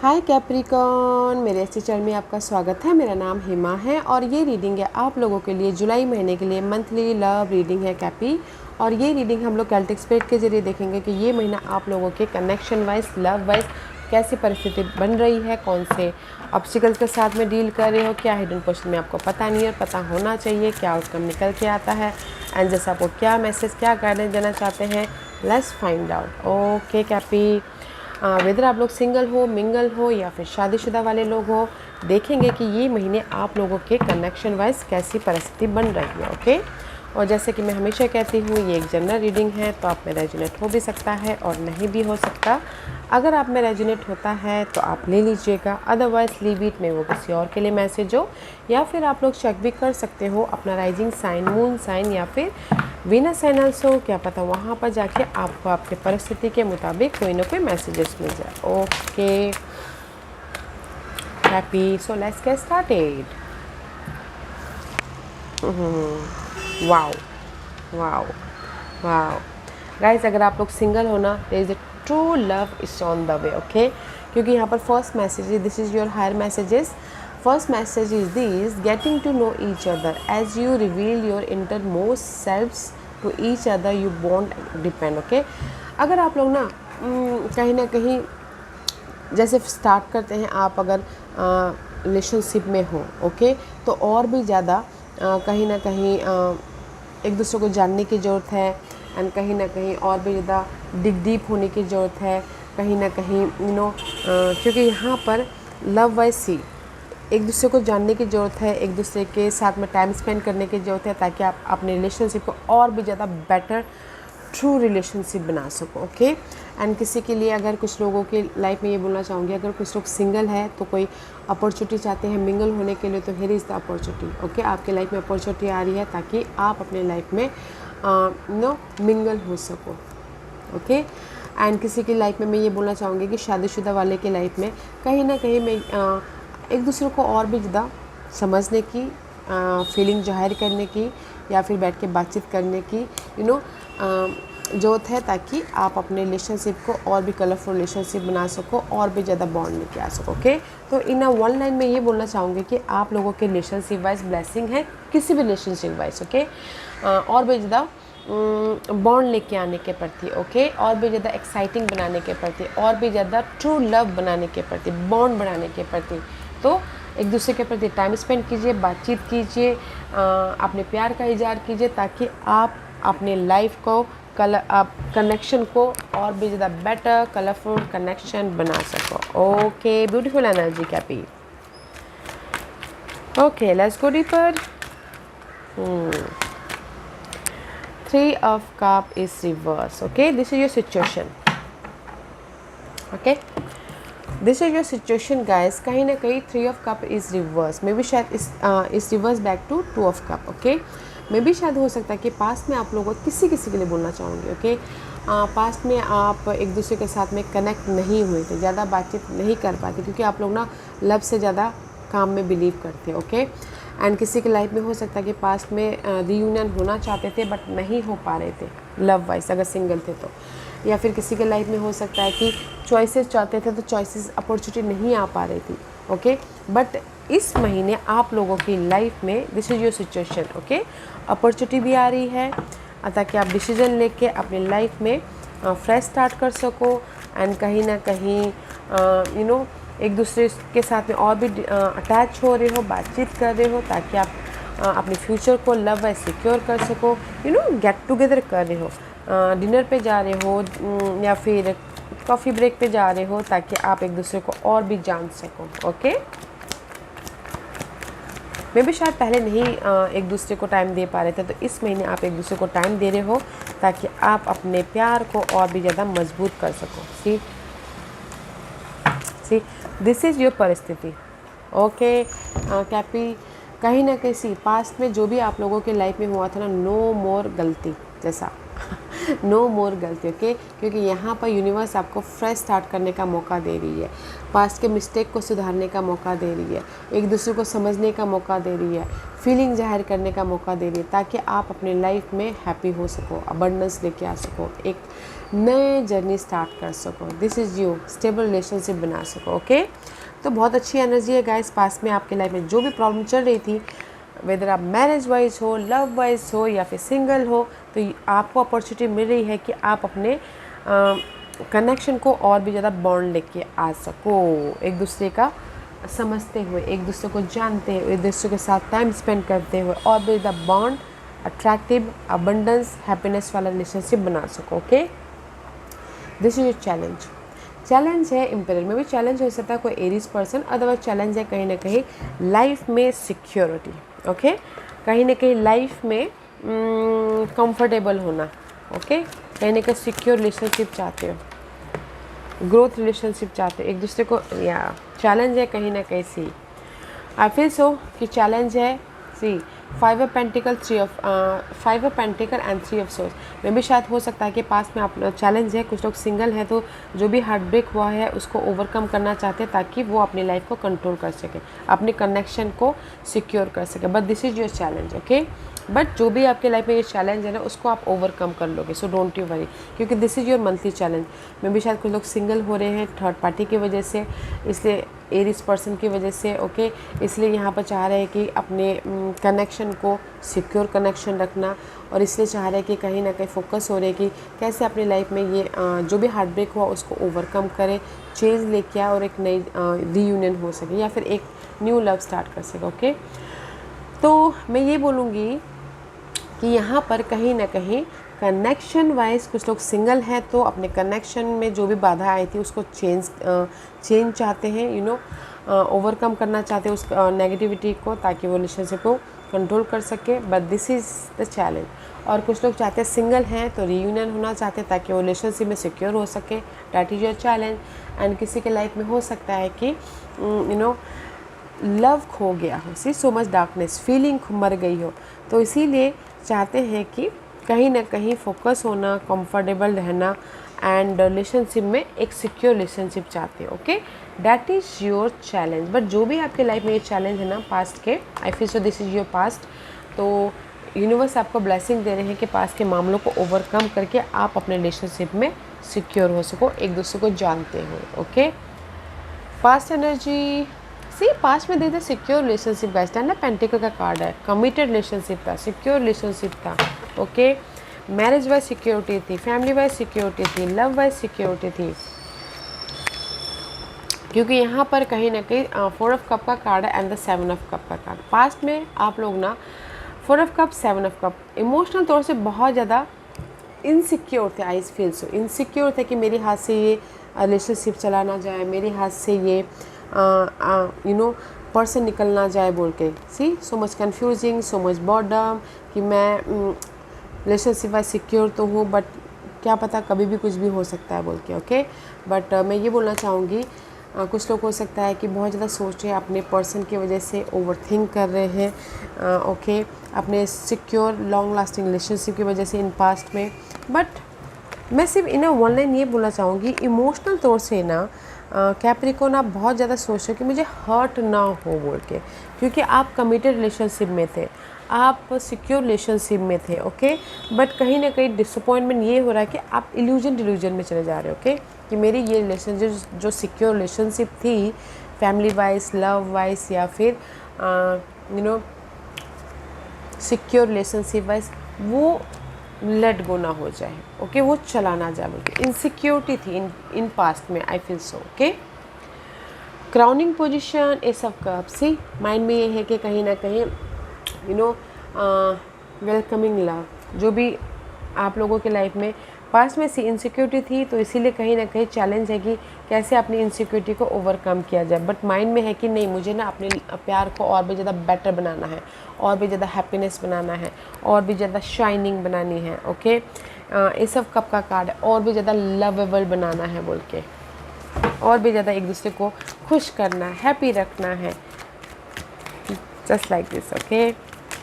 हाय Capricorn, मेरे इस channel में आपका स्वागत है। मेरा नाम हिमा है और ये रीडिंग है आप लोगों के लिए जुलाई महीने के लिए मंथली लव रीडिंग है कैपी। और ये रीडिंग हम लोग कैल्टिक स्पिरिट के जरिए देखेंगे कि ये महीना आप लोगों के कनेक्शन वाइज लव वाइज कैसी परिस्थिति बन रही है, कौन से ऑब्स्टिकल्स के साथ में डील कर रहे हो, क्या हिडन क्वेश्चन में आपको पता नहीं है, पता होना चाहिए, क्या आउटकम निकल के आता है, एंड जैसे आपको क्या मैसेज, क्या गाइडेंस देना चाहते हैं। Let's find out. Okay Cappy, whether आप लोग सिंगल हो, मिंगल हो या फिर शादीशुदा वाले लोग हो, देखेंगे कि ये महीने आप लोगों के कनेक्शन वाइज कैसी परिस्थिति बन रही है। ओके, और जैसे कि मैं हमेशा कहती हूँ, ये एक जनरल रीडिंग है, तो आप में रेजोनेट हो भी सकता है और नहीं भी हो सकता। अगर आप में रेजोनेट होता है तो आप ले लीजिएगा, अदरवाइज लीव इट में वो किसी और के लिए मैसेज हो, या फिर आप लोग चेक भी कर सकते हो अपना राइजिंग साइन, मून साइन या फिर वीनस साइन ऑल्सो, क्या पता वहाँ पर जाके आपको आपके परिस्थिति के मुताबिक कोई ना कोई मैसेजेस मिल जाए। Okay happy, so let's get started. Wow wow wow guys, अगर आप लोग सिंगल हो ना, there is a true love is on the way. Okay, क्योंकि यहाँ पर first message, this is your higher messages. First message is this: getting to know each other as you reveal your inter most selfs to each other, you bond depend. Okay, अगर आप लोग कहीं ना कहीं जैसे स्टार्ट करते हैं, आप अगर रिलेशनशिप में हो, ओके, तो और भी ज़्यादा कहीं ना कहीं एक दूसरे को जानने की ज़रूरत है, एंड कहीं ना कहीं और भी ज़्यादा डिग डीप होने की ज़रूरत है, कहीं ना कहीं क्योंकि यहाँ पर लव वाइज सी एक दूसरे को जानने की ज़रूरत है, एक दूसरे के साथ में टाइम स्पेंड करने की ज़रूरत है, ताकि आप अपने रिलेशनशिप को और भी ज़्यादा बेटर ट्रू रिलेशनशिप बना सको। ओके, एंड किसी के लिए, अगर कुछ लोगों की लाइफ में ये बोलना चाहूँगी, अगर कुछ लोग सिंगल है तो कोई अपॉर्चुनिटी चाहते हैं मिंगल होने के लिए, तो here is the opportunity. Okay, आपके लाइफ में अपॉर्चुनिटी आ रही है ताकि आप अपने लाइफ में मिंगल हो सको। ओके, एंड किसी की लाइफ में मैं ये बोलना चाहूँगी कि शादीशुदा वाले की लाइफ में कहीं ना कहीं मैं एक दूसरे को और भी ज़्यादा समझने की, फीलिंग जाहिर करने की, या फिर बैठ के बातचीत करने की ज़रूरत है, ताकि आप अपने रिलेशनशिप को और भी कलरफुल रिलेशनशिप बना सको, और भी ज़्यादा बॉन्ड लेके आ सको। ओके, तो इन वन लाइन में ये बोलना चाहूँगी कि आप लोगों के रिलेशनशिप वाइज ब्लेसिंग है, किसी भी रिलेशनशिप वाइज। ओके, और भी ज़्यादा बॉन्ड लेके आने के प्रति, ओके, और भी ज़्यादा एक्साइटिंग बनाने के प्रति, और भी ज़्यादा ट्रू लव बनाने के प्रति, बॉन्ड बनाने के प्रति। तो एक दूसरे के प्रति टाइम स्पेंड कीजिए, बातचीत कीजिए, अपने प्यार का इजहार कीजिए, ताकि आप अपने लाइफ को आप कनेक्शन को और भी ज़्यादा बेटर कलरफुल कनेक्शन बना सको। Okay, beautiful energy Cappy. Okay, let's go deeper. 3 of cup is reverse. Okay, this is your situation. Okay, this is your situation guys. कहीं ना कहीं 3 of cup is reverse, मे भी शायद इस reverse back to 2 of cup. Okay, मे भी शायद हो सकता है कि पास्ट में आप लोगों को किसी के लिए बोलना चाहूँगी। ओके, पास्ट में आप एक दूसरे के साथ में कनेक्ट नहीं हुए थे, ज़्यादा बातचीत नहीं कर पाते, क्योंकि आप लोग ना लव से ज़्यादा काम में बिलीव करते हैं। ओके, एंड किसी की लाइफ में हो सकता है कि पास्ट में रीयूनियन होना चाहते थे बट नहीं हो पा रहे थे लव वाइज, अगर सिंगल थे तो, या फिर किसी के लाइफ में हो सकता है कि चॉइसेस चाहते थे तो चॉइसेस अपॉर्चुनिटी नहीं आ पा रही थी। ओके, बट इस महीने आप लोगों की लाइफ में this is your situation. Okay, opportunity भी आ रही है ताकि आप डिसीजन लेके अपनी लाइफ में फ्रेश स्टार्ट कर सको, एंड कहीं ना कहीं एक दूसरे के साथ में और भी अटैच हो रहे हो, बातचीत कर रहे हो, ताकि आप अपने फ्यूचर को लव वाइज सिक्योर कर सको। गेट टुगेदर कर रहे हो, डिनर पे जा रहे हो, या फिर कॉफ़ी ब्रेक पे जा रहे हो, ताकि आप एक दूसरे को और भी जान सको। ओके, मे भी शायद पहले नहीं एक दूसरे को टाइम दे पा रहे थे, तो इस महीने आप एक दूसरे को टाइम दे रहे हो ताकि आप अपने प्यार को और भी ज़्यादा मजबूत कर सको। सी दिस इज़ योर परिस्थिति। ओके कैपी, कहीं ना कहीं पास्ट में जो भी आप लोगों के लाइफ में हुआ था ना, नो मोर गलती जैसा नो मोर गलती, ओके। क्योंकि यहाँ पर यूनिवर्स आपको फ्रेश स्टार्ट करने का मौका दे रही है, पास्ट के मिस्टेक को सुधारने का मौका दे रही है, एक दूसरे को समझने का मौका दे रही है, फीलिंग जाहिर करने का मौका दे रही है, ताकि आप अपने लाइफ में हैप्पी हो सको, अबंडेंस लेके आ सको, एक नए जर्नी स्टार्ट कर सको, this is you, stable relationship बना सको, ओके। तो बहुत अच्छी एनर्जी है गाइस, पास में आपके लाइफ में जो भी प्रॉब्लम चल रही थी, वेदर आप मैरिज वाइज हो, लव वाइज हो या फिर सिंगल हो, तो आपको अपॉर्चुनिटी मिल रही है कि आप अपने कनेक्शन को और भी ज़्यादा बॉन्ड लेके आ सको, एक दूसरे का समझते हुए, एक दूसरे को जानते हुए, एक दूसरे के साथ टाइम स्पेंड करते हुए और भी ज़्यादा बॉन्ड, अट्रैक्टिव, अबंडेंस, हैप्पीनेस वाला रिलेशनशिप बना सको, okay. This is your challenge है एम्पायर में भी चैलेंज हो सकता है कोई एरीज पर्सन, अदरवाइज चैलेंज है कहीं ना कहीं लाइफ में सिक्योरिटी, ओके। कहीं ना कहीं लाइफ में कंफर्टेबल होना, ओके। कहीं ना कहीं सिक्योर रिलेशनशिप चाहते हो, ग्रोथ रिलेशनशिप चाहते हो एक दूसरे को, या चैलेंज है कहीं ना कहीं सी, आई फील सो कि चैलेंज है सी 5 of pentacle 3 of 5 of pentacle and 3 of source में भी शायद हो सकता है कि पास में आप चैलेंज है, कुछ लोग सिंगल हैं तो जो भी हार्ट ब्रेक हुआ है उसको ओवरकम करना चाहते हैं ताकि वो अपनी लाइफ को कंट्रोल कर सके, अपने कनेक्शन को सिक्योर कर सके, but this is your challenge, okay. But जो भी आपके लाइफ में ये चैलेंज है ना उसको आप ओवरकम कर लोगे, सो डोंट यू वरी, क्योंकि this is your monthly challenge में भी शायद कुछ लोग सिंगल हो रहे हैं थर्ड पार्टी की वजह से, इसलिए एरिस पर्सन की वजह से, ओके। इसलिए यहाँ पर चाह रहे हैं कि अपने कनेक्शन को सिक्योर कनेक्शन रखना, और इसलिए चाह रहे हैं कि कहीं ना कहीं फोकस हो रहे हैं कि कैसे अपनी लाइफ में ये जो भी हार्ट ब्रेक हुआ उसको ओवरकम करें, चेंज लेके आए और एक नई रीयूनियन हो सके या फिर एक न्यू लव स्टार्ट कर सके, ओके। तो मैं ये बोलूँगी कि यहाँ पर कहीं ना कहीं कनेक्शन वाइज कुछ लोग सिंगल हैं तो अपने कनेक्शन में जो भी बाधा आई थी उसको चेंज चाहते हैं, यू नो, ओवरकम करना चाहते हैं उस नेगेटिविटी को, ताकि वो रिलेशनशिप को कंट्रोल कर सके, but this is the challenge. और कुछ लोग चाहते हैं सिंगल हैं तो रीयूनियन होना चाहते हैं ताकि वो रिलेशनशिप में सिक्योर हो सके, that is your challenge. And किसी के लाइफ में हो सकता है कि यू नो लव खो गया हो, सी सो मच डार्कनेस, फीलिंग मर गई हो, तो इसीलिए चाहते हैं कि कहीं ना कहीं फोकस होना, कंफर्टेबल रहना एंड रिलेशनशिप में एक सिक्योर रिलेशनशिप चाहते हो, okay. That is your challenge. But जो भी आपके लाइफ में ये चैलेंज है ना पास्ट के, आई feel so this is your past, तो यूनिवर्स आपको ब्लेसिंग दे रहे हैं कि पास्ट के मामलों को ओवरकम करके आप अपने रिलेशनशिप में सिक्योर हो सको, एक दूसरे को जानते हो, ओके। पास्ट एनर्जी सी, पास्ट में देते secure relationship guys, ten of pentacle का कार्ड है, कमिटेड रिलेशनशिप था, सिक्योर रिलेशनशिप था, ओके। मैरिज वाइज सिक्योरिटी थी, फैमिली वाइज सिक्योरिटी थी, लव वाइज सिक्योरिटी थी, क्योंकि यहाँ पर कहीं ना कहीं 4 ऑफ कप का कार्ड है एंड द 7 ऑफ कप का कार्ड। पास्ट में आप लोग ना 4 of cup 7 of cup emotional तौर से बहुत ज़्यादा इनसिक्योर थे, आई फील सो इनसिक्योर थे कि मेरे हाथ से ये रिलेशनशिप चला ना जाए, मेरे हाथ से ये यू नो पर्सन निकल ना जाए बोल के, see so much confusing, so much boredom कि मैं रिलेशनशिप वाइज सिक्योर तो हूँ बट क्या पता कभी भी कुछ भी हो सकता है बोल के, ओके। बट मैं ये बोलना चाहूँगी कुछ लोग हो सकता है कि बहुत ज़्यादा सोच रहे हैं अपने पर्सन की वजह से, ओवरथिंक कर रहे हैं, ओके, अपने सिक्योर लॉन्ग लास्टिंग रिलेशनशिप की वजह से इन पास्ट में। बट मैं सिर्फ इन्हें वन लाइन ये बोलना चाहूँगी, इमोशनल तौर से ना कैप्रिकॉर्न आप बहुत ज़्यादा सोच रहे हो कि मुझे हर्ट ना हो बोल के, क्योंकि आप कमिटेड रिलेशनशिप में थे, आप सिक्योर रिलेशनशिप में थे, ओके। बट कहीं ना कहीं डिसअपॉइंटमेंट ये हो रहा है कि आप डिल्यूजन में चले जा रहे हो, ओके, कि मेरी ये रिलेशनशिप जो सिक्योर रिलेशनशिप थी फैमिली वाइज, लव वाइज या फिर you know secure relationship wise, वो लेट गो ना हो जाए, ओके, वो चला ना जाए बोलते, इनसिक्योरिटी थी इन पास्ट में, I feel so, okay. Crowning position ए सब कप, सी माइंड में ये है कि कहीं ना कहीं यू नो वेलकमिंग लव, जो भी आप लोगों के लाइफ में पास्ट में सी इनसिक्योरिटी थी, तो इसीलिए कहीं ना कहीं चैलेंज है कि कैसे अपनी इनसिक्योरिटी को ओवरकम किया जाए। बट माइंड में है कि नहीं, मुझे ना अपने प्यार को और भी ज़्यादा बेटर बनाना है, और भी ज़्यादा हैप्पीनेस बनाना है, और भी ज़्यादा शाइनिंग बनानी है, ओके। ये सब कप का कार्ड है, और भी ज़्यादा लवेबल बनाना है बोल के, और भी ज़्यादा एक दूसरे को खुश करना, हैप्पी रखना है, जस्ट लाइक दिस, ओके।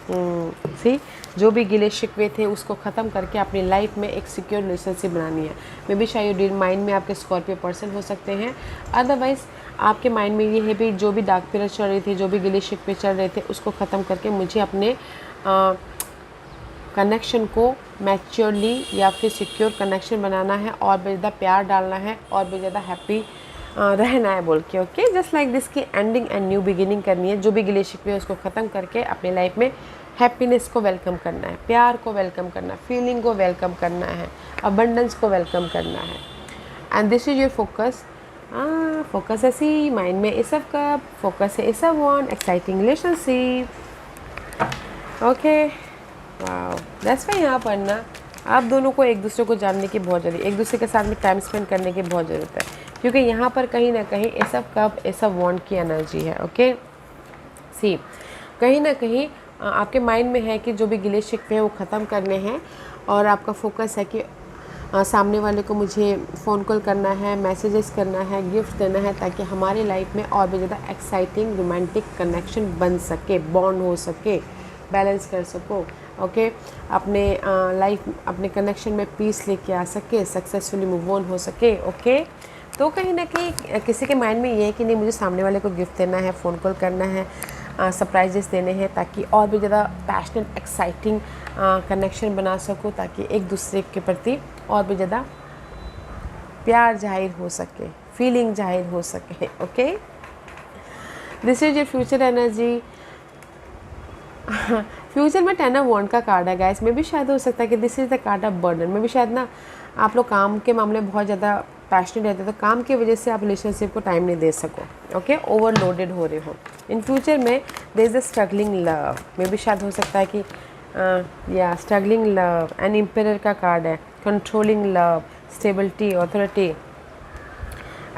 सी जो भी गिले शिकवे थे उसको ख़त्म करके अपनी लाइफ में एक सिक्योर रिलेशनशिप बनानी है। मे बी शायद डील माइंड में आपके स्कॉर्पियो पर्सन हो सकते हैं, अदरवाइज़ आपके माइंड में ये है भी जो भी डार्क पीरियड चल रही थी, जो भी गिले शिकवे चल रहे थे उसको ख़त्म करके मुझे अपने कनेक्शन को मैच्योरली या फिर सिक्योर कनेक्शन बनाना है और भी ज़्यादा प्यार डालना है और भी ज़्यादा हैप्पी रहना है बोल के। ओके, जस्ट लाइक दिस की एंडिंग एंड न्यू बिगिनिंग करनी है। जो भी गिले शिकवे है उसको ख़त्म करके अपनी लाइफ में हैप्पीनेस को वेलकम करना है, प्यार को वेलकम करना है, फीलिंग को वेलकम करना है, अबंडेंस को वेलकम करना है। And this is your focus. Focus है सी माइंड में ए सब कप, फोकस है ए सब one exciting relationship. Okay, wow, that's why यहाँ पर ना आप दोनों को एक दूसरे को जानने की बहुत ज़रूरत है, एक दूसरे के साथ में टाइम स्पेंड करने की बहुत ज़रूरत है, क्योंकि यहाँ पर कहीं ना कहीं ए सब कप ए सब वांट की एनर्जी है। ओके, सी कहीं ना कहीं आपके माइंड में है कि जो भी गिले शिकवे हैं वो ख़त्म करने हैं और आपका फोकस है कि सामने वाले को मुझे फ़ोन कॉल करना है, मैसेजेस करना है, गिफ्ट देना है, ताकि हमारी लाइफ में और भी ज़्यादा एक्साइटिंग रोमांटिक कनेक्शन बन सके, बॉन्ड हो सके, बैलेंस कर सको। ओके, अपने लाइफ अपने कनेक्शन में पीस लेके आ सके, सक्सेसफुली मूव ऑन हो सके। ओके, तो कहीं ना कहीं किसी के माइंड में ये है कि नहीं मुझे सामने वाले को गिफ्ट देना है, फ़ोन कॉल करना है, सरप्राइजेस देने हैं, ताकि और भी ज़्यादा पैशनेट एक्साइटिंग कनेक्शन बना सकूँ, ताकि एक दूसरे के प्रति और भी ज़्यादा प्यार जाहिर हो सके, फीलिंग जाहिर हो सके। Okay, this is your future energy. Future में 10 ऑफ वॉन्ड का कार्ड है गाइस। में भी शायद हो सकता है कि this is the card of burden. में भी शायद ना आप लोग काम के मामले में बहुत ज़्यादा पैशनेट रहते हो, तो काम की वजह से आप रिलेशनशिप को टाइम नहीं दे सको। ओके, ओवरलोडेड हो रहे हो। इन फ्यूचर में there is a struggling love. में भी शायद हो सकता है कि या स्ट्रगलिंग लव एंड एम्परर का कार्ड है, controlling love, stability, authority.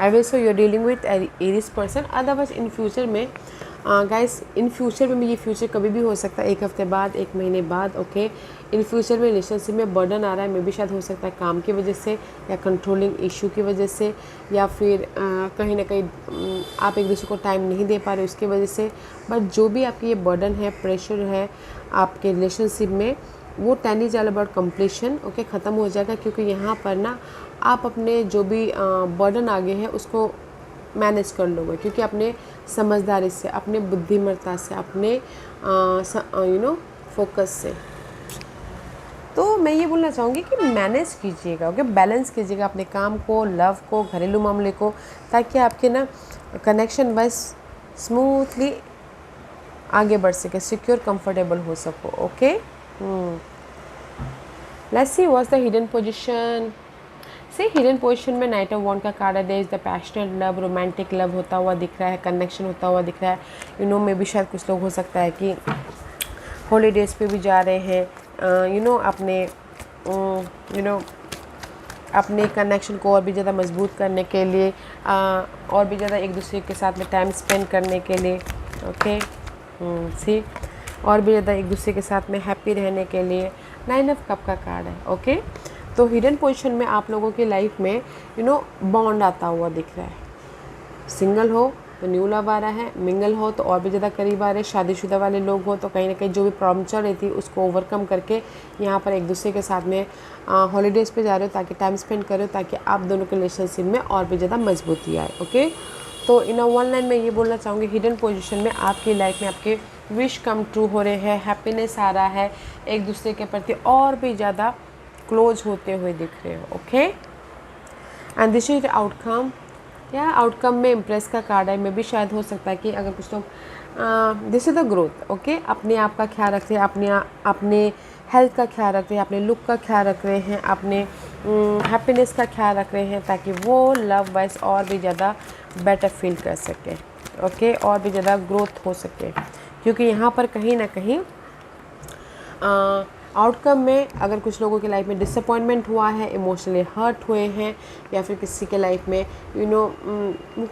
I will so you are dealing with Aries person. Otherwise in future में गाइस, इन फ्यूचर में ये फ्यूचर कभी भी हो सकता है, एक हफ्ते बाद, एक महीने बाद। ओके, इन फ्यूचर में रिलेशनशिप में बर्डन आ रहा है। मे भी शायद हो सकता है काम की वजह से या कंट्रोलिंग इशू की वजह से, या फिर कहीं ना कहीं आप एक दूसरे को टाइम नहीं दे पा रहे उसकी वजह से। बट जो भी आपकी ये बर्डन है, प्रेशर है आपके रिलेशनशिप में, वो 10 is all about completion. Okay, ख़त्म हो जाएगा, क्योंकि यहाँ पर ना आप अपने जो भी बर्डन आगे है उसको मैनेज कर लोगे, क्योंकि अपने समझदारी से, अपने बुद्धिमत्ता से, अपने फोकस से। तो मैं ये बोलना चाहूँगी कि मैनेज कीजिएगा, ओके, बैलेंस कीजिएगा अपने काम को, लव को, घरेलू मामले को, ताकि आपके ना कनेक्शन बस स्मूथली आगे बढ़ सके, सिक्योर, कंफर्टेबल हो सको। Okay, let's see what's the hidden position. से हिडन पोजीशन में नाइट ऑफ वॉन्ड का कार्ड है। There is the passionate love, romantic love होता हुआ दिख रहा है, कनेक्शन होता हुआ दिख रहा है। में भी शायद कुछ लोग हो सकता है कि हॉलीडेज़ पे भी जा रहे हैं, अपने कनेक्शन को और भी ज़्यादा मजबूत करने के लिए, और भी ज़्यादा एक दूसरे के साथ में टाइम स्पेंड करने के लिए। ओके, सी और भी ज़्यादा एक दूसरे के साथ में हैप्पी रहने के लिए। 9 ऑफ कप का कार्ड है। ओके, तो हिडन पोजीशन में आप लोगों की लाइफ में बॉन्ड आता हुआ दिख रहा है। सिंगल हो तो न्यू लव आ रहा है, मिंगल हो तो और भी ज़्यादा करीब आ रहे हैं, शादीशुदा वाले लोग हो तो कहीं ना कहीं जो भी प्रॉब्लम चल रही थी उसको ओवरकम करके यहाँ पर एक दूसरे के साथ में हॉलीडेज़ पे जा रहे हो, ताकि टाइम स्पेंड करो, ताकि आप दोनों के रिलेशनशिप में और भी ज़्यादा मजबूती आए। ओके, तो इन वन लाइन में ये बोलना चाहूँगी, हिडन पोजीशन में आपकी लाइफ में आपके विश कम ट्रू हो रहे हैं, हैप्पीनेस आ रहा है, एक दूसरे के प्रति और भी ज़्यादा क्लोज होते हुए दिख रहे हो। Okay, and this is outcome. या आउटकम में इम्प्रेस का कार्ड है। में भी शायद हो सकता है कि अगर कुछ लोग this is the growth. Okay, अपने आप का ख्याल रख रहे हैं, अपने हेल्थ का ख्याल रख रहे हैं, अपने लुक का ख्याल रख रहे हैं, अपने हैप्पीनेस का ख्याल रख रहे हैं, ताकि वो लव वाइज और भी ज़्यादा बेटर फील कर सके। ओके, और भी ज़्यादा ग्रोथ हो सके, क्योंकि यहाँ पर कहीं ना कहीं आउटकम में अगर कुछ लोगों की लाइफ में डिसअपॉइंटमेंट हुआ है, इमोशनली हर्ट हुए हैं, या फिर किसी के लाइफ में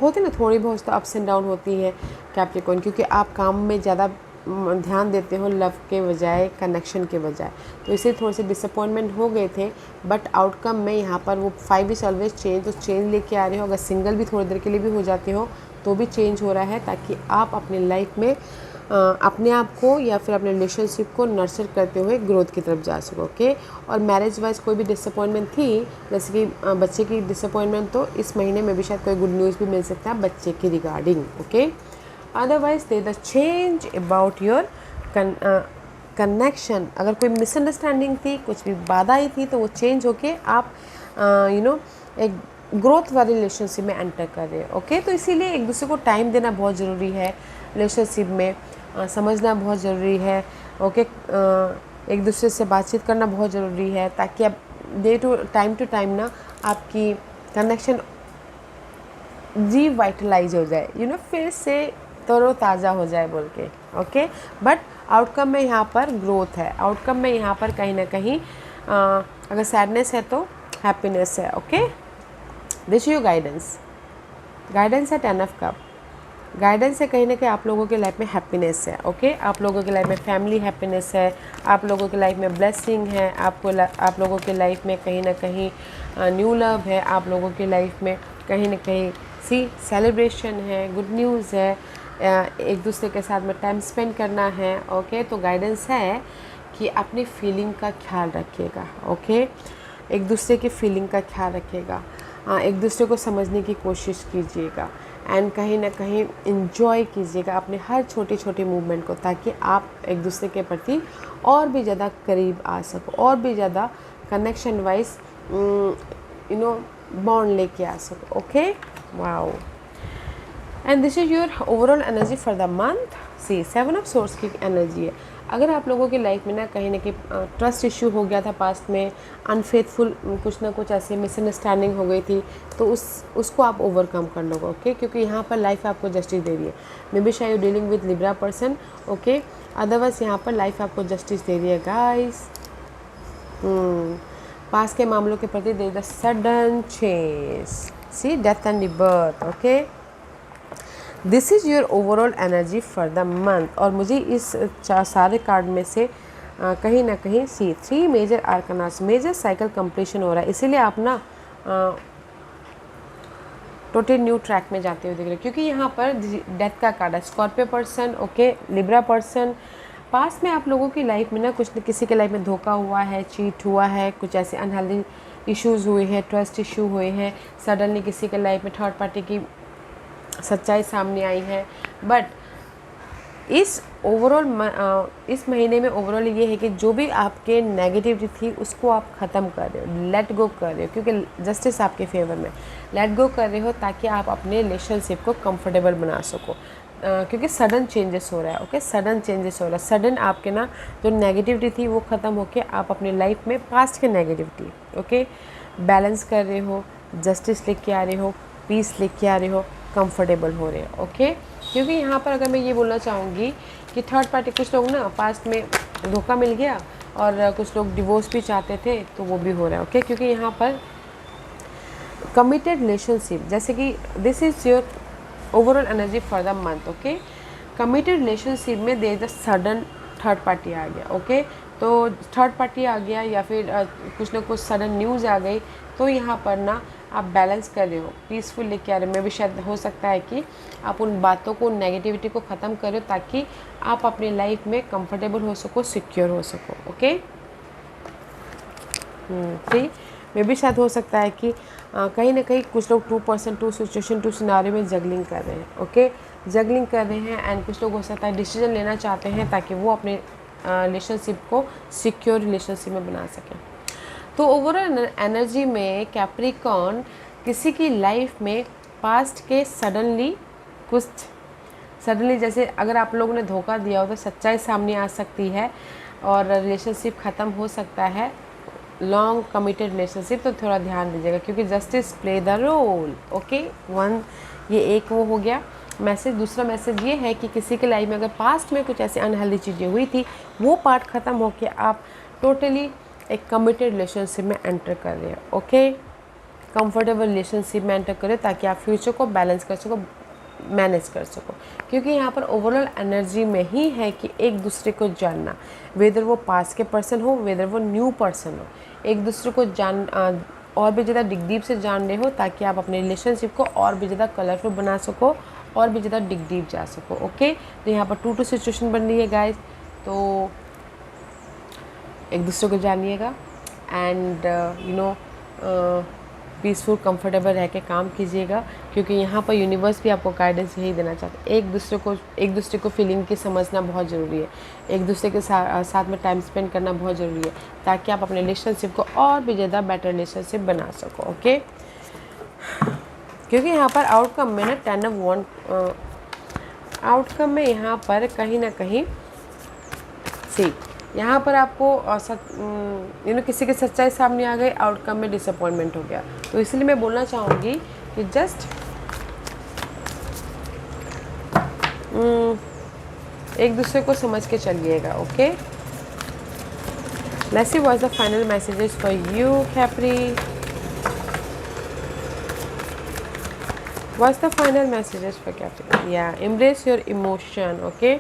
होते ना थोड़ी बहुत तो अप्स एंड डाउन होती है कैप्रिकॉर्न, क्योंकि आप काम में ज़्यादा ध्यान देते हो लव के बजाय, कनेक्शन के बजाय, तो इससे थोड़े से डिसअपॉइंटमेंट हो गए थे। बट आउटकम में यहाँ पर वो 5 इज़ ऑलवेज चेंज, तो चेंज लेके आ रहे हो। अगर सिंगल भी थोड़ी देर के लिए भी हो जाते हो तो भी चेंज हो रहा है, ताकि आप अपनी लाइफ में अपने आप को या फिर अपने रिलेशनशिप को नर्चर करते हुए ग्रोथ की तरफ जा सको। ओके। और मैरिज वाइज कोई भी डिसअपॉइंटमेंट थी, जैसे कि बच्चे की डिसअपॉइंटमेंट, तो इस महीने में भी शायद कोई गुड न्यूज़ भी मिल सकता है बच्चे की regarding. Okay. Otherwise they the change about your connection. अगर कोई मिसअंडरस्टैंडिंग थी, कुछ भी बाधा आई थी, तो वो चेंज होके आप एक ग्रोथ वाले रिलेशनशिप में एंटर कर रहे हो। ओके। तो इसीलिए एक दूसरे को टाइम देना बहुत ज़रूरी है रिलेशनशिप में, समझना बहुत ज़रूरी है। ओके। एक दूसरे से बातचीत करना बहुत ज़रूरी है, ताकि आप टाइम टू टाइम ना आपकी कनेक्शन रिवाइटलाइज हो जाए, फिर से तरोताज़ा हो जाए बोल के। ओके। बट आउटकम में यहाँ पर ग्रोथ है, आउटकम में यहाँ पर कहीं ना कहीं अगर सैडनेस है तो हैप्पीनेस है। ओके। दिस योर गाइडेंस है 10 ऑफ कप। गाइडेंस है कहीं ना कहीं आप लोगों के लाइफ में हैप्पीनेस है। ओके। आप लोगों के लाइफ में फैमिली हैप्पीनेस है, आप लोगों के लाइफ में ब्लेसिंग है, आप लोगों के लाइफ में कहीं ना कहीं न्यू लव है, आप लोगों के लाइफ में कहीं ना कहीं सेलिब्रेशन है, गुड न्यूज़ है, एक दूसरे के साथ में टाइम स्पेंड करना है। ओके। तो गाइडेंस है कि अपनी फीलिंग का ख्याल रखिएगा। ओके। एक दूसरे की फीलिंग का ख्याल रखिएगा, एक दूसरे को समझने की कोशिश कीजिएगा, एंड कहीं ना कहीं इन्जॉय कीजिएगा अपने हर छोटी छोटी मूवमेंट को, ताकि आप एक दूसरे के प्रति और भी ज़्यादा करीब आ सको, और भी ज़्यादा कनेक्शन वाइज बॉन्ड लेके आ सको। Okay. Wow. And this is your overall energy for the month. See 7 of swords की एनर्जी है। अगर आप लोगों की लाइफ में ना कहीं ट्रस्ट इश्यू हो गया था पास्ट में, अनफेथफुल कुछ ना कुछ ऐसे मिसअंडरस्टैंडिंग हो गई थी, तो उसको आप ओवरकम कर लोगे। ओके। क्योंकि यहाँ पर लाइफ आपको जस्टिस दे रही है। मे बी शायद you dealing with Libra person. Okay. Otherwise यहाँ पर लाइफ आपको जस्टिस दे रही है गाइस। पास के मामलों के प्रति there is the sudden change, see death and rebirth. Okay. This is your overall energy for the month. और मुझे इस सारे कार्ड में से कहीं ना कहीं 3 मेजर आर्कनास, मेजर साइकिल कंप्लीशन हो रहा है, इसीलिए आप ना टोटल न्यू ट्रैक में जाते हुए दिख रहे हो। क्योंकि यहाँ पर डेथ का कार्ड है, Scorpio person, okay, Libra person. पास में आप लोगों की लाइफ में ना किसी के लाइफ में धोखा हुआ है, चीट हुआ है, कुछ ऐसे अनहेल्दी इश्यूज़ हुए हैं, ट्रस्ट इशू हुए हैं, सडनली किसी के लाइफ में थर्ड पार्टी की सच्चाई सामने आई है। बट इस महीने में ओवरऑल ये है कि जो भी आपके नेगेटिविटी थी उसको आप ख़त्म कर रहे हो, लेट गो कर रहे हो, क्योंकि जस्टिस आपके फेवर में, लेट गो कर रहे हो ताकि आप अपने रिलेशनशिप को कंफर्टेबल बना सको। क्योंकि सडन चेंजेस हो रहा है। ओके। सडन चेंजेस हो रहा है, सडन आपके ना जो नेगेटिविटी थी वो ख़त्म होके आप अपनी लाइफ में पास्ट के नेगेटिविटी, ओके, बैलेंस कर रहे हो, जस्टिस लेके आ रहे हो, पीस लेके आ रहे हो, कंफर्टेबल हो रहे हैं। ओके। क्योंकि यहाँ पर अगर मैं ये बोलना चाहूँगी कि थर्ड पार्टी, कुछ लोग ना पास्ट में धोखा मिल गया और कुछ लोग डिवोर्स भी चाहते थे, तो वो भी हो रहा है। ओके। क्योंकि यहाँ पर कमिटेड रिलेशनशिप, जैसे कि this is your overall energy for the month. Okay. Committed relationship में there is a sudden third party आ गया। ओके। तो थर्ड पार्टी आ गया या फिर कुछ ना कुछ सडन न्यूज़ आ गई, तो यहाँ पर ना आप बैलेंस कर रहे हो, पीसफुल लेके आ रहे हो। मे भी शायद हो सकता है कि आप उन बातों को, नेगेटिविटी को ख़त्म करो ताकि आप अपनी लाइफ में कंफर्टेबल हो सको, सिक्योर हो सको। ओके। ठीक। मे भी शायद हो सकता है कि कहीं ना कहीं कुछ लोग 2% 2 सिचुएशन 2 सिनारियो में जगलिंग कर रहे हैं। ओके। जगलिंग कर रहे हैं, एंड कुछ लोग हो सकता है डिसीजन लेना चाहते हैं ताकि वो अपने रिलेशनशिप को सिक्योर रिलेशनशिप में बना सकें। तो ओवरऑल एनर्जी में कैप्रिकॉर्न, किसी की लाइफ में पास्ट के सडनली जैसे अगर आप लोगों ने धोखा दिया हो तो सच्चाई सामने आ सकती है और रिलेशनशिप ख़त्म हो सकता है, लॉन्ग कमिटेड रिलेशनशिप। तो थोड़ा ध्यान दीजिएगा क्योंकि justice play the role. Okay. ये एक वो हो गया मैसेज। दूसरा मैसेज ये है कि किसी के लाइफ में अगर पास्ट में कुछ ऐसी अनहेल्दी चीज़ें हुई थी, वो पार्ट ख़त्म होके आप टोटली एक कमिटेड रिलेशनशिप में एंटर कर रहे हो। ओके। कंफर्टेबल रिलेशनशिप में एंटर करें ताकि आप फ्यूचर को बैलेंस कर सको, मैनेज कर सको, क्योंकि यहाँ पर ओवरऑल एनर्जी में ही है कि एक दूसरे को जानना, वेदर वो पास के पर्सन हो, वेदर वो न्यू पर्सन हो, एक दूसरे को और भी ज़्यादा डीप से जान रहे हो, ताकि आप अपने रिलेशनशिप को और भी ज़्यादा कलरफुल बना सको, और भी ज़्यादा डीप जा सको। ओके, तो यहाँ पर 2-2 सिचुएशन बन रही है गाइज, तो एक दूसरे को जानिएगा एंड पीसफुल कंफर्टेबल रह के काम कीजिएगा, क्योंकि यहाँ पर यूनिवर्स भी आपको गाइडेंस यही देना चाहता है। एक दूसरे को फीलिंग की समझना बहुत ज़रूरी है, एक दूसरे के साथ में टाइम स्पेंड करना बहुत ज़रूरी है, ताकि आप अपने रिलेशनशिप को और भी ज़्यादा बेटर रिलेशनशिप बना सको। ओके, क्योंकि यहाँ पर आउटकम में ना 10 ऑफ वॉन्ड, आउटकम में यहाँ पर कहीं ना कहीं यहाँ पर आपको किसी की सच्चाई सामने आ गई, आउटकम में डिसअपॉइंटमेंट हो गया, तो इसलिए मैं बोलना चाहूँगी कि जस्ट एक दूसरे को समझ के चलिएगा। Okay, let's see what is the final messages for you Capri. What's the final messages for Capri? या embrace your emotion. Okay,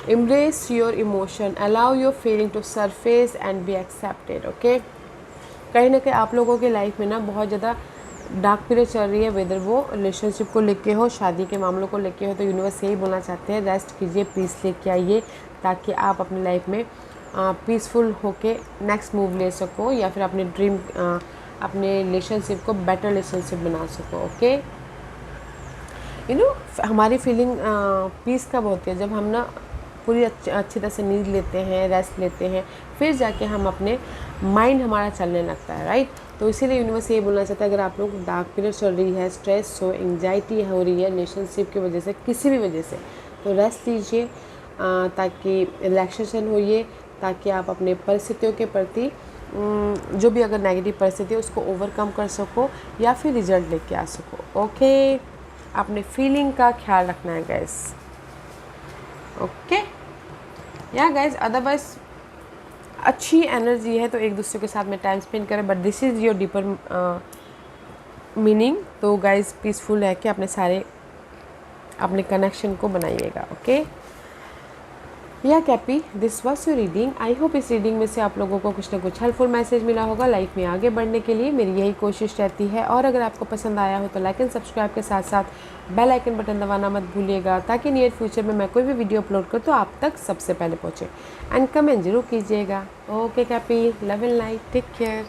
embrace your emotion, allow your feeling to surface and be accepted. okay, कहीं ना कहीं आप लोगों के life में ना बहुत ज़्यादा डार्क पीरियड चल रही है, वेदर वो रिलेशनशिप को लेके हो, शादी के मामलों को लेके हो, तो यूनिवर्स यही बोलना चाहते हैं, रेस्ट कीजिए, पीस लेके आइए, ताकि आप अपनी लाइफ में पीसफुल होके नेक्स्ट मूव ले सको, या फिर अपने ड्रीम अपने रिलेशनशिप को बेटर रिलेशनशिप बना सको। ओके, हमारी फीलिंग पीस कब होती है? जब हम ना पूरी अच्छी तरह से नींद लेते हैं, रेस्ट लेते हैं, फिर जाके हम अपने माइंड हमारा चलने लगता है, राइट। तो इसीलिए यूनिवर्स ये बोलना चाहता है, अगर आप लोग डार्क पीरियड चल रही है, स्ट्रेस हो, एंजाइटी हो रही है रिलेशनशिप की वजह से, किसी भी वजह से, तो रेस्ट लीजिए, ताकि रिलैक्सेशन होइए, ताकि आप अपने परिस्थितियों के प्रति जो भी अगर नेगेटिव परिस्थिति है उसको ओवरकम कर सको, या फिर रिजल्ट लेके आ सको। ओके, अपने फीलिंग का ख्याल रखना है गाइस। ओके या गाइज, अदरवाइज अच्छी एनर्जी है तो एक दूसरे के साथ में टाइम स्पेंड करें, but this is your deeper meaning. तो गाइज पीसफुल रह के अपने कनेक्शन को बनाइएगा। ओके या Cappy, this was your reading. I hope इस रीडिंग में से आप लोगों को कुछ ना कुछ हेल्पफुल मैसेज मिला होगा। लाइफ में आगे बढ़ने के लिए मेरी यही कोशिश रहती है, और अगर आपको पसंद आया हो तो लाइक एंड सब्सक्राइब के साथ साथ बेल आइकन बटन दबाना मत भूलिएगा, ताकि नियर फ्यूचर में मैं कोई भी वीडियो अपलोड करूँ तो आप तक सबसे पहले पहुँचे। एंड कमेंट जरूर कीजिएगा। Okay Cappy, love and light, take care.